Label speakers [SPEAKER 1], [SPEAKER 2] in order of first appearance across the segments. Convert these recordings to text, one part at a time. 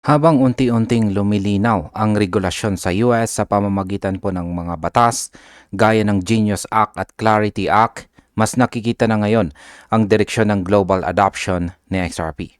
[SPEAKER 1] Habang unti-unting lumilinaw ang regulasyon sa US sa pamamagitan po ng mga batas gaya ng Genius Act at Clarity Act, mas nakikita na ngayon ang direksyon ng global adoption ni XRP.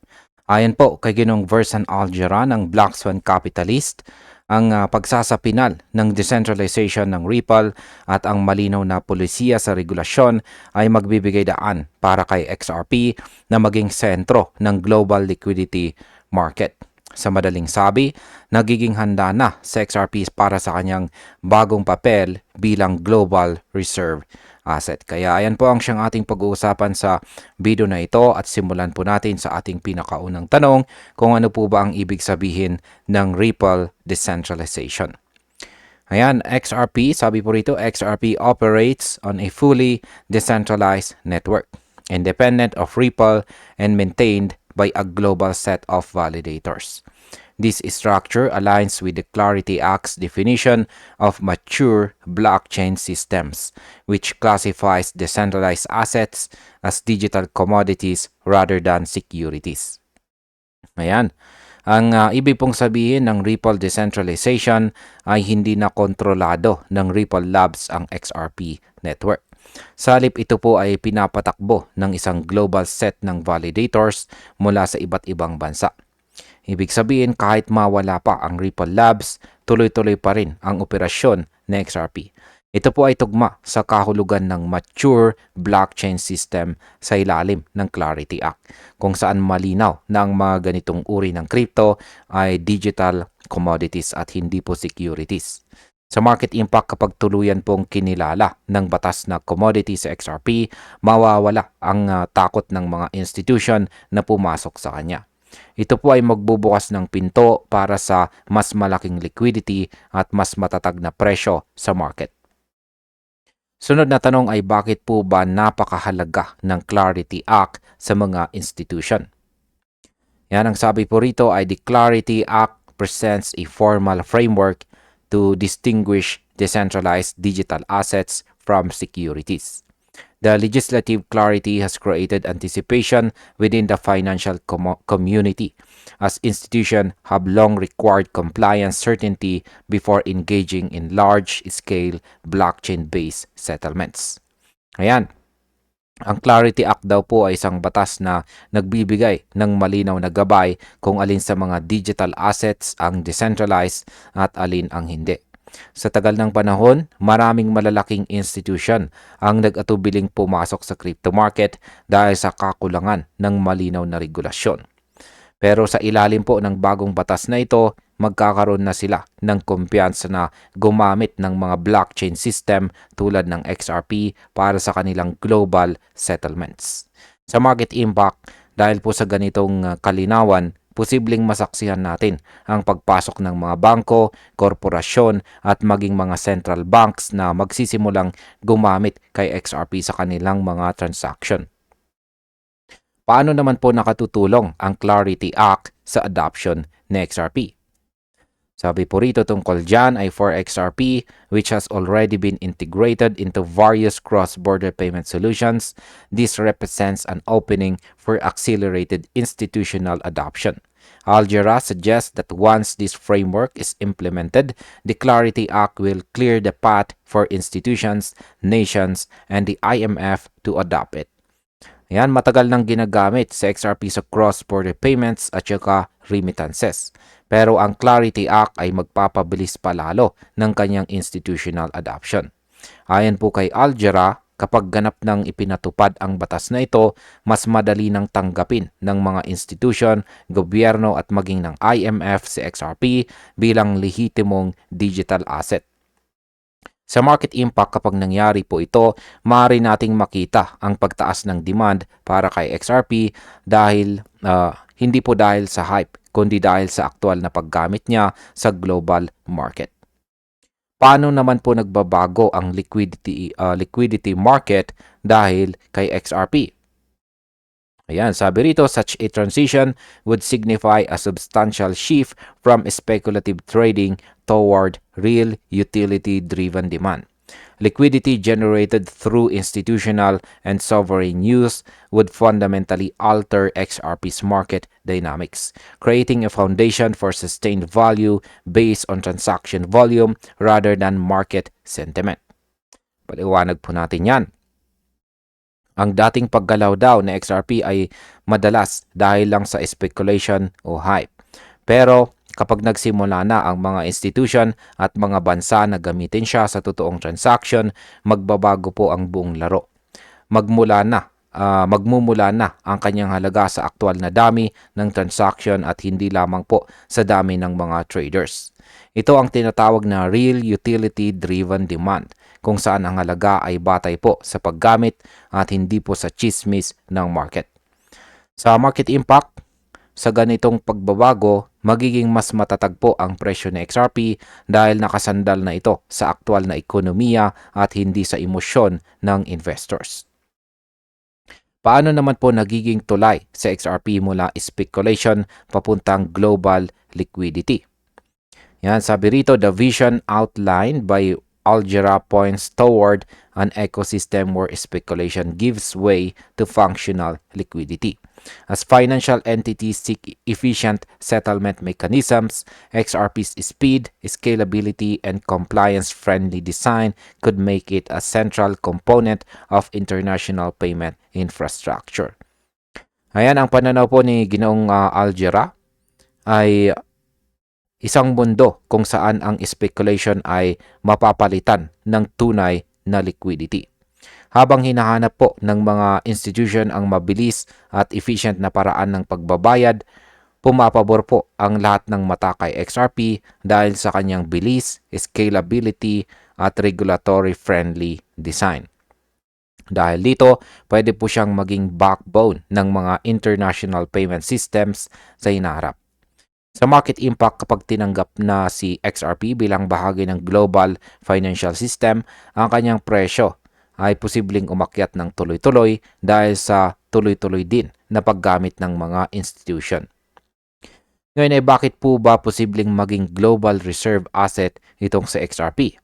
[SPEAKER 1] Ayon po kay Ginong Versan Algera ng Black Swan Capitalist, ang pagsasapinal ng decentralization ng Ripple at ang malinaw na polisiya sa regulasyon ay magbibigay daan para kay XRP na maging sentro ng global liquidity market. Sa madaling sabi, nagiging handa na sa XRP para sa kanyang bagong papel bilang global reserve asset. Kaya ayan po ang siyang ating pag-uusapan sa video na ito at simulan po natin sa ating pinakaunang tanong kung ano po ba ang ibig sabihin ng Ripple decentralization. Ayan, XRP, sabi po rito, XRP operates on a fully decentralized network, independent of Ripple and maintained by a global set of validators. This structure aligns with the Clarity Act's definition of mature blockchain systems, which classifies decentralized assets as digital commodities rather than securities. Ayan. Ang ibig pong sabihin ng Ripple decentralization ay hindi na kontrolado ng Ripple Labs ang XRP network. Sa halip ito po ay pinapatakbo ng isang global set ng validators mula sa iba't ibang bansa. Ibig sabihin kahit mawala pa ang Ripple Labs, tuloy-tuloy pa rin ang operasyon ng XRP. Ito po ay tugma sa kahulugan ng mature blockchain system sa ilalim ng Clarity Act, kung saan malinaw na ang mga ganitong uri ng crypto ay digital commodities at hindi po securities. Sa market impact, kapag tuluyan pong kinilala ng batas na commodity sa XRP, mawawala ang takot ng mga institution na pumasok sa kanya. Ito po ay magbubukas ng pinto para sa mas malaking liquidity at mas matatag na presyo sa market. Sunod na tanong ay bakit po ba napakahalaga ng Clarity Act sa mga institution? Yan ang sabi po rito ay the Clarity Act presents a formal framework to distinguish decentralized digital assets from securities. The legislative clarity has created anticipation within the financial community, as institutions have long required compliance certainty before engaging in large-scale blockchain-based settlements. Ayan. Ang Clarity Act daw po ay isang batas na nagbibigay ng malinaw na gabay kung alin sa mga digital assets ang decentralized at alin ang hindi. Sa tagal ng panahon, maraming malalaking institution ang nag-atubiling pumasok sa crypto market dahil sa kakulangan ng malinaw na regulasyon. Pero sa ilalim po ng bagong batas na ito, magkakaroon na sila ng kumpiyansa na gumamit ng mga blockchain system tulad ng XRP para sa kanilang global settlements. Sa market impact, dahil po sa ganitong kalinawan, posibleng masaksihan natin ang pagpasok ng mga bangko, korporasyon at maging mga central banks na magsisimulang gumamit kay XRP sa kanilang mga transaction. Paano naman po nakatutulong ang Clarity Act sa adoption ng XRP? Sabi po rito tungkol dyan ay for XRP, which has already been integrated into various cross-border payment solutions, this represents an opening for accelerated institutional adoption. Algera suggests that once this framework is implemented, the Clarity Act will clear the path for institutions, nations, and the IMF to adopt it. Ayan, matagal nang ginagamit sa XRP sa cross-border payments at saka remittances. Pero ang Clarity Act ay magpapabilis palalo ng kanyang institutional adoption. Ayon po kay Algera, kapag ganap ng ipinatupad ang batas na ito, mas madali nang tanggapin ng mga institution, gobyerno at maging ng IMF si XRP bilang lehitimong digital asset. Sa market impact, kapag nangyari po ito, maaari nating makita ang pagtaas ng demand para kay XRP dahil hindi po dahil sa hype, kundi dahil sa aktual na paggamit niya sa global market. Paano naman po nagbabago ang liquidity market dahil kay XRP? Ayan, sabi rito, such a transition would signify a substantial shift from speculative trading toward real utility-driven demand. Liquidity generated through institutional and sovereign use would fundamentally alter XRP's market dynamics, creating a foundation for sustained value based on transaction volume rather than market sentiment. Paliwanag po natin yan. Ang dating paggalaw daw ng XRP ay madalas dahil lang sa speculation o hype. Pero kapag nagsimula na ang mga institution at mga bansa na gamitin siya sa totoong transaction, magbabago po ang buong laro. Magmumula na ang kanyang halaga sa aktual na dami ng transaction at hindi lamang po sa dami ng mga traders. Ito ang tinatawag na real utility-driven demand, kung saan ang halaga ay batay po sa paggamit at hindi po sa chismis ng market. Sa market impact, sa ganitong pagbabago, magiging mas matatag po ang presyo ng XRP dahil nakasandal na ito sa aktual na ekonomiya at hindi sa emosyon ng investors. Paano naman po nagiging tulay sa XRP mula speculation papuntang global liquidity? Yan, sabi rito, the vision outlined by Algera points toward an ecosystem where speculation gives way to functional liquidity. As financial entities seek efficient settlement mechanisms, XRP's speed, scalability, and compliance-friendly design could make it a central component of international payment infrastructure. Ayan, ang pananaw po ni Ginoong Algera ay isang mundo kung saan ang speculation ay mapapalitan ng tunay na liquidity. Habang hinahanap po ng mga institution ang mabilis at efficient na paraan ng pagbabayad, pumapabor po ang lahat ng mata kay XRP dahil sa kanyang bilis, scalability at regulatory-friendly design. Dahil dito, pwede po siyang maging backbone ng mga international payment systems sa hinaharap. Sa market impact, kapag tinanggap na si XRP bilang bahagi ng global financial system, ang kanyang presyo ay posibleng umakyat ng tuloy-tuloy dahil sa tuloy-tuloy din na paggamit ng mga institution. Ngayon ay bakit po ba posibleng maging global reserve asset itong sa XRP?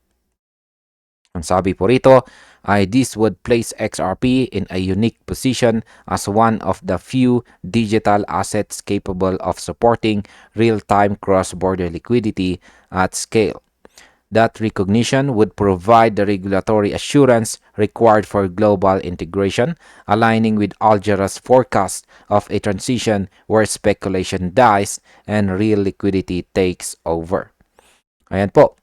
[SPEAKER 1] Ang sabi po rito ay this would place XRP in a unique position as one of the few digital assets capable of supporting real-time cross-border liquidity at scale. That recognition would provide the regulatory assurance required for global integration, aligning with Algera's forecast of a transition where speculation dies and real liquidity takes over. Ayan po.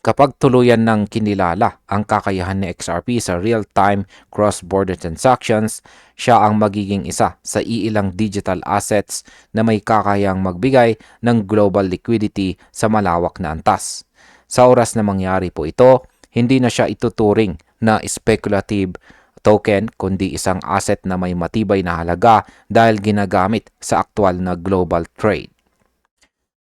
[SPEAKER 1] Kapag tuluyan ng kinilala ang kakayahan ni XRP sa real-time cross-border transactions, siya ang magiging isa sa iilang digital assets na may kakayang magbigay ng global liquidity sa malawak na antas. Sa oras na mangyari po ito, hindi na siya ituturing na speculative token kundi isang asset na may matibay na halaga dahil ginagamit sa aktual na global trade.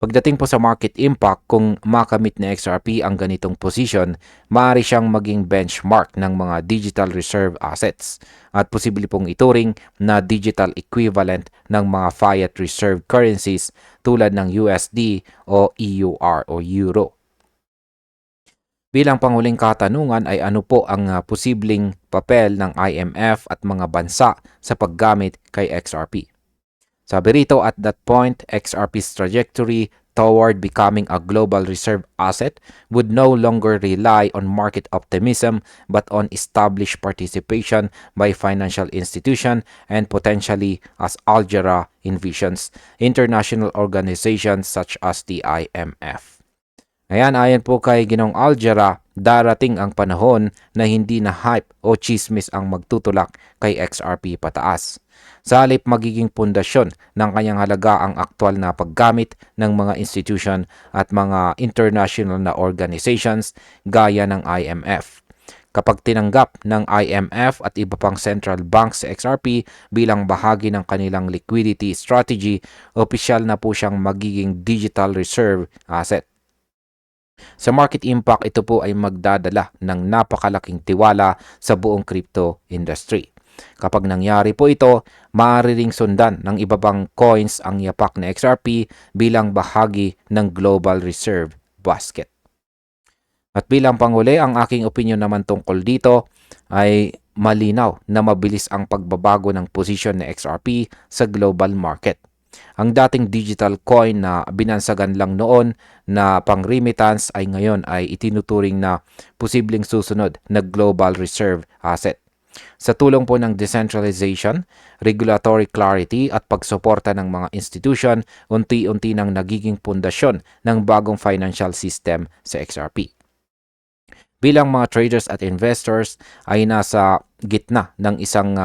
[SPEAKER 1] Pagdating po sa market impact, kung makamit ni XRP ang ganitong position, maaari siyang maging benchmark ng mga digital reserve assets at posible pong ituring na digital equivalent ng mga fiat reserve currencies tulad ng USD o EUR o Euro. Bilang panghuling katanungan ay ano po ang posibleng papel ng IMF at mga bansa sa paggamit kay XRP? Sabi rito, at that point, XRP's trajectory toward becoming a global reserve asset would no longer rely on market optimism but on established participation by financial institutions and potentially, as Algera envisions, international organizations such as the IMF. Ayon po kay Ginong Algera, darating ang panahon na hindi na hype o chismis ang magtutulak kay XRP pataas. Sa halip magiging pundasyon ng kanyang halaga ang aktwal na paggamit ng mga institution at mga international na organizations gaya ng IMF. Kapag tinanggap ng IMF at iba pang central banks sa XRP bilang bahagi ng kanilang liquidity strategy, opisyal na po siyang magiging digital reserve asset. Sa market impact, ito po ay magdadala ng napakalaking tiwala sa buong crypto industry. Kapag nangyari po ito, maaari ring sundan ng iba pang coins ang yapak na XRP bilang bahagi ng global reserve basket. At bilang panghuli, ang aking opinion naman tungkol dito ay malinaw na mabilis ang pagbabago ng posisyon ni XRP sa global market. Ang dating digital coin na binansagan lang noon na pang-remittance ay ngayon ay itinuturing na posibleng susunod na global reserve asset. Sa tulong po ng decentralization, regulatory clarity at pagsuporta ng mga institution, unti-unti nang nagiging pundasyon ng bagong financial system sa XRP. Bilang mga traders at investors ay nasa gitna ng isang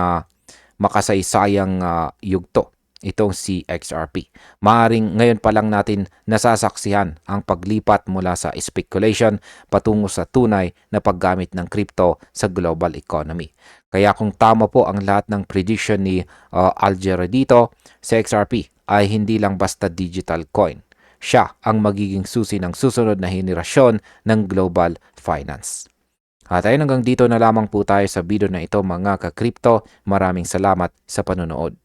[SPEAKER 1] makasaysayang yugto itong si XRP. Maaring ngayon pa lang natin nasasaksihan ang paglipat mula sa speculation patungo sa tunay na paggamit ng crypto sa global economy. Kaya kung tama po ang lahat ng prediction ni Algero dito, si XRP ay hindi lang basta digital coin. Siya ang magiging susi ng susunod na henerasyon ng global finance. At ayun, hanggang dito na lamang po tayo sa video na ito mga ka-crypto. Maraming salamat sa panonood.